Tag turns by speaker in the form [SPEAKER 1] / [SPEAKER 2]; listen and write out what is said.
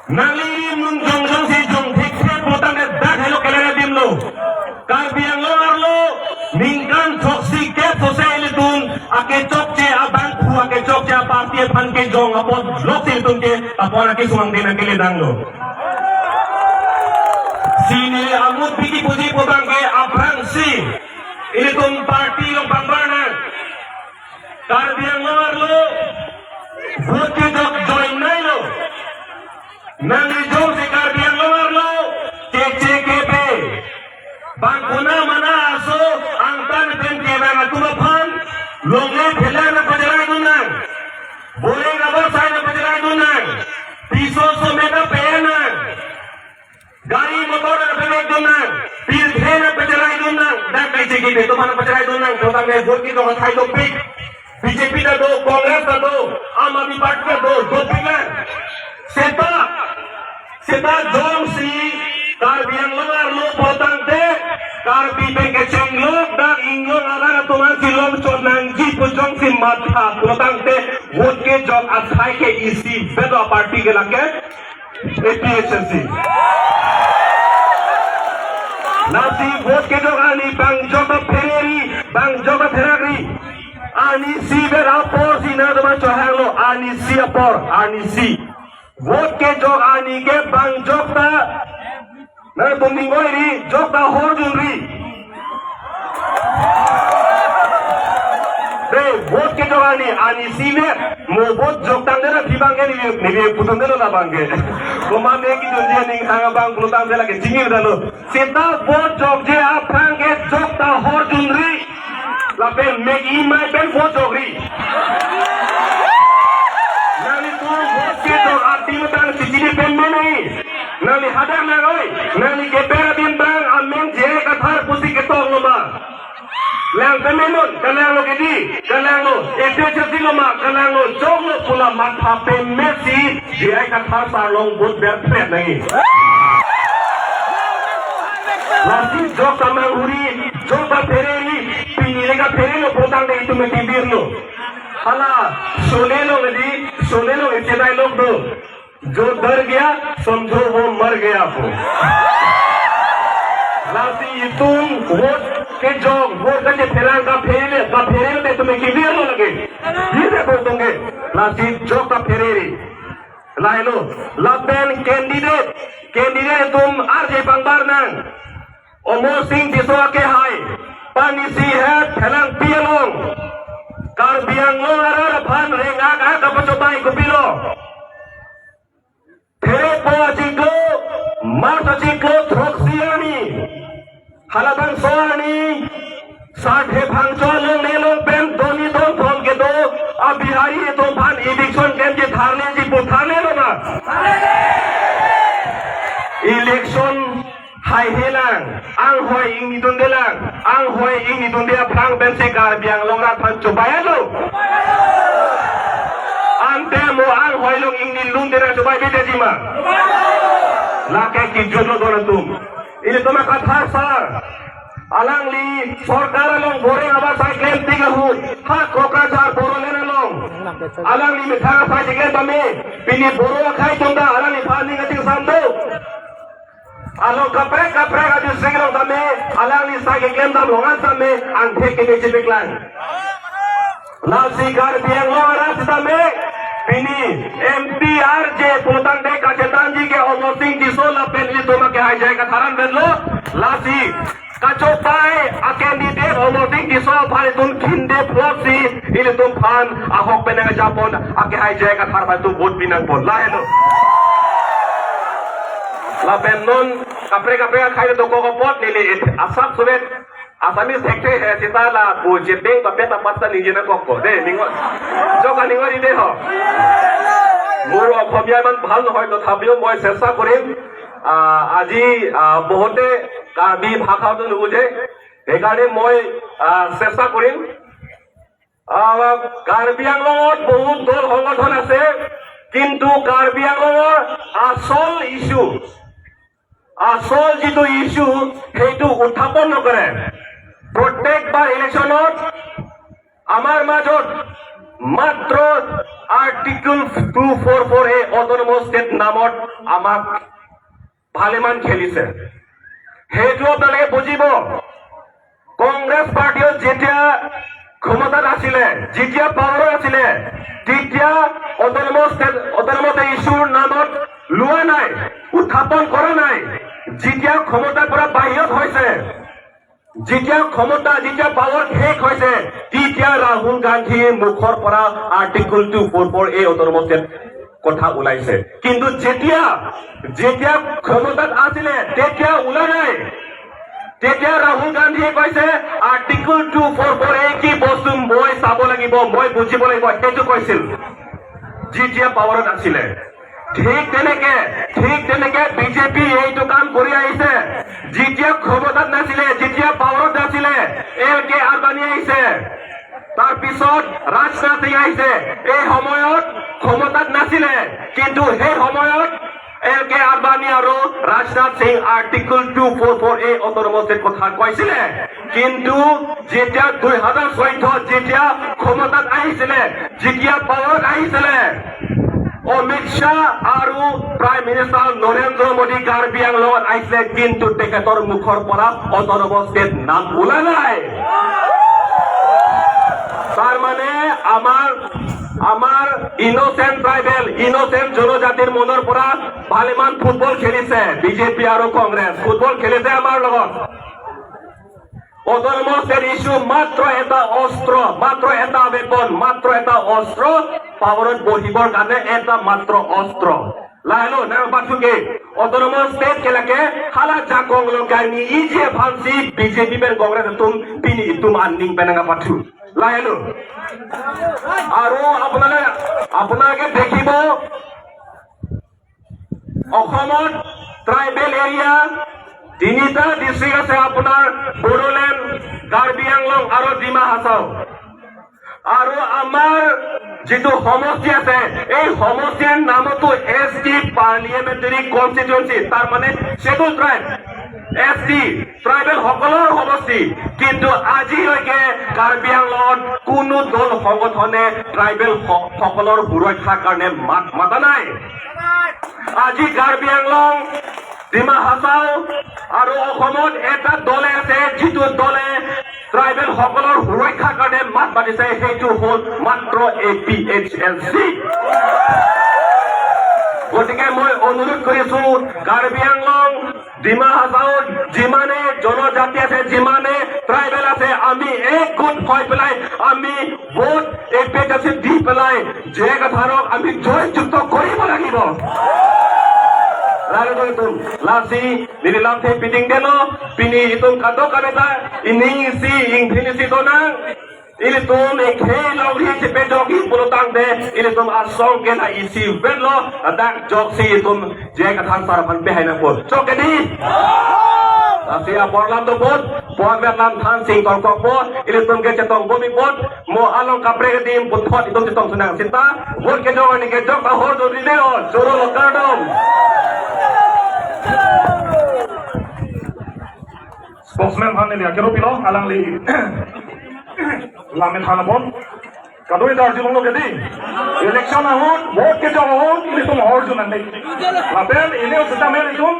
[SPEAKER 1] Nali mun jong si jong thikse potang ke dak hello kelera dimlo. Karbi ang lo arlo mingkan thoksi ke thosai tun ake chokche abang khu ake chokche party phan ke jong apon lokse tun ke apon ake sumang dina kele danglo. Sini amut biki puji potang ke abrang si ini tun party lo pambarna. Karbi ang lo arlo vote ke jok join nai lo. Nani jom si Karbi ang lo arlo CCKP bangkuna mana aso angtan pen ke bang tumaphan longe phela na pajarai dunang bole gabar sai na pajarai dunang piso so mega pena gari motor na phela dunang pir the na pajarai dunang da kai CCKP to mana pajarai dunang to tang vote ki to thai to pick BJP da do Congress da do Aam Aadmi Party da do pilan Seta jom si Karbi ang lo arlo potang te Karbi peke chenglok dan inglok arana tuman si lom chonang ji pujong si matha potang te vote ke jog athai ke isi bedo party ke lake APHC nasi vote ke jog ani bang jog fereri ani si berapor si na tuman chohanglo ani si apor ani si vote ke jog ani ke bang jog ta na tumingoi ri jog ta horjun ri de vote ke jog ani si ne mo vote jog tang de na thibang ke ni putan de na bang ke koma me ki dunje ning hanga bang putan de la ke jingir dalo seta vote jog je apang ke jog ta horjun ri la pe me i mai ben vote jog ri nali tu vote ke jog ati matan sijini pemme nahi nali hadar na goi nali ke pera bin bang amen je ka thar pusi ke tong loma lang pemenon kalang lo ke di kalang lo ete chati loma kalang lo jog lo pula matha pemme si je ka thar sa long vote ber pet nahi lasi jog tamang huri jog ba fereri pinile ka ferelo potang de itu me tibir lo hala सोने लो इतने लोग दो जो डर गया समझो वो मर गया वो लासी तुम वोट के जोग वोट के फेरान का फेरे में तुम्हें किधर लो लगे ये देखो तुमगे लासी जोग का फेरेरी लाइलो लबेन कैंडिडेट तुम आरजे बंगार नंग ओमो सिंह दिसवा के हाय पानी सी है फेलांग पियलोंग Karbi ang lo arar phan renga ka kapachobai kupilo Phere po ajiklo mart ajiklo throksiani halabang soani Sathe भांगचो लोग ने लोग पेन दोनी दो थोल के दो अब बिहारी तो भान इलेक्शन के जे थाने जी पुथाने लो ना election hai helang ang hoi ing dundelang ang hoi ing dundia phang bense Karbi ang longra phan chobaya lo ante mo ang hoi long ing lundera chobai bete jima la ke ki jono dona tum ile toma katha sar alang li sarkar long bore aba sai claim tiga hu ha kokrajar boro lena long alang li mitha sai tiga bame pini boro khai tonda alang li phani ngati samdo alo kapre ka di segro dame alang ni sa ke claim dam longan same anthe ke beche beklan la si Karbi ang lo aras dame pini MPR je potang de ka chetan ji ke almost di sola penli toma ke hai jai ka tharan benlo la si kachopai a candidate almost di so phai tun khinde flopsi ile tum phan ahok penanga japon ake hai jai ka thar ba tu vote binang pon la hello la benon kapre khai to ko pot nile asap subet asami sekte he sita la bu jebeng ba peta pasta ni jena ko de ningo joga ningo ri de ho moro khobia man bhal hoy to thabio moi chesta korim আজি বহুতে Karbi ভাষাটো নুবুজে সেইকাৰণে মই চেষ্টা কৰিম Karbi আংলঙত বহুত দল সংগঠন আছে কিন্তু Karbi আংলঙৰ আসল যিটো ইস্যু সেইটো উত্থাপন নকৰে প্ৰত্যেকবাৰ ইলেকশ্যনত আমাৰ মাজত মাত্ৰ আৰ্টিকল 244A অট'নমাছ ষ্টেট নামত আমাক ভালেমান খেলিছে সেইটো আপোনালোকে বুজিব কংগ্ৰেছ পাৰ্টিয়ে যেতিয়া ক্ষমতাত আছিলে যেতিয়া পাৱাৰত আছিলে তেতিয়া অট'নমাছ ইছ্যুৰ নামত লোৱা নাই উত্থাপন কৰা নাই যেতিয়া ক্ষমতাৰ পৰা বাহিৰত হৈছে যেতিয়া পাৱাৰ শেষ হৈছে তেতিয়া ৰাহুল গান্ধীৰ মুখৰ পৰা আৰ্টিকল 244A অট'নমাছ ষ্টেট কথা ওলাইছে কিন্তু যেতিয়া ক্ষমতাত আছিলে তেতিয়া ওলা নাই তেতিয়া ৰাহুল গান্ধীয়ে কৈছে আৰ্টিকল 244A কি বস্তু মই চাব লাগিব মই বুজিব লাগিব সেইটো কৈছিল যেতিয়া পাৱাৰত আছিলে ঠিক তেনেকে বিজেপি এইটো কাম কৰি আহিছে যেতিয়া ক্ষমতাত নাছিলে যেতিয়া পাৱাৰত নাছিলে LK আদবানী আহিছে তাৰপিছত ৰাজনাথ সিং আহিছে এই সময়ত ক্ষমতাত নাছিলে কিন্তু সেই সময়ত LK আদবানী আৰু Rajnath Singh article 244A autonomous state কথা কৈছিলে কিন্তু যেতিয়া 2014 যেতিয়া ক্ষমতাত আহিছিলে যেতিয়া পাৱাৰত আহিছিলে অমিত শ্বাহ আৰু প্ৰাইম মিনিষ্টাৰ নৰেন্দ্ৰ মোদী কাৰ্বি আংলঙত আহিছিলে কিন্তু তেখেতৰ মুখৰ পৰা অট'নমাছ ষ্টেট নাম ওলা নাই তাৰ মানে আমাৰ ইনোসেন্ট ট্ৰাইবেল ইনোসেন্ট জনজাতিৰ মনৰ পৰা ভালেমান ফুটবল খেলিছে বিজেপি আৰু কংগ্ৰেছ ফুটবল খেলিছে আমাৰ লগত অট'নমাছ ষ্টেট ইছ্যু মাত্ৰ এটা অস্ত্ৰ মাত্ৰ এটা বেপন মাত্ৰ এটা অস্ত্ৰ পাৱাৰত বহিবৰ কাৰণে এটা মাত্ৰ অস্ত্ৰ লাহেলো না বাছুকে অট'নমাছ ষ্টেট কেলাকে হালা জাকং লগানি ইজে ভালসি বিজেপি বেন কংগ্ৰেছ তুম আন্ডিং পেনাঙ্গা পাঠু লাহেলো আৰু আপোনালোকে দেখিব অসমত ট্ৰাইবেল এৰিয়া তিনিটা ডিস্ট্ৰিক্ট আছে আপোনাৰ বড়োলেণ্ড কাৰ্বি আংলং আৰু ডিমা হাছাও আৰু আমাৰ যিটো সমষ্টি আছে এই সমষ্টিৰ নামতো ST পাৰ্লিয়ামেণ্টাৰী কনষ্টিটুৱেঞ্চি তাৰ মানে শ্বেডুল ট্ৰাইব ST ট্ৰাইবেল সকলৰ সমষ্টি কিন্তু আজিলৈকে কাৰ্বি আংলঙত কোনো দল সংগঠনে ট্ৰাইবেল সকলৰ সুৰক্ষাৰ কাৰণে মাত মাতা নাই আজি কাৰ্বি আংলং ডিমা হাছাও আৰু অসমত এটা দলে আছে যিটো দলে ট্ৰাইবেল সকলৰ সুৰক্ষাৰ কাৰণে মাত মাতিছে সেইটো হ'ল মাত্ৰ APHLC গতিকে মই অনুৰোধ কৰিছো কাৰ্বি আংলং ডিমা হাছাও যিমানে জনজাতি আছে যিমানে ট্ৰাইবেল আছে আমি এক গোট হৈ পেলাই আমি ভোট APHLC দি পেলাই জয়গাথাৰক আমি জয়যুক্ত কৰিব লাগিব lalu itu lasi di lantai piting deno pini itu kado kaneta ini si infinisi donang ini tum ekhe lauri cepedogi pulutang de ini tum asong kena isi bedlo adak joksi tum jeka thansar pan behina pun cokedi Asia porlam to bot poamer lam than sing tong kok po ini tum ke cetong bumi bot mo along kapre dim puthot itu cetong sunang sinta bot ke jong ni ke jong ka hor do dinero joro kadom Spokesman Hanne ya kero pilo alang li lamen hanapon kadoi dar jilong lo gedi election ahon vote ke jong ahon ini tum hor junan nei lapen ini usita mer itum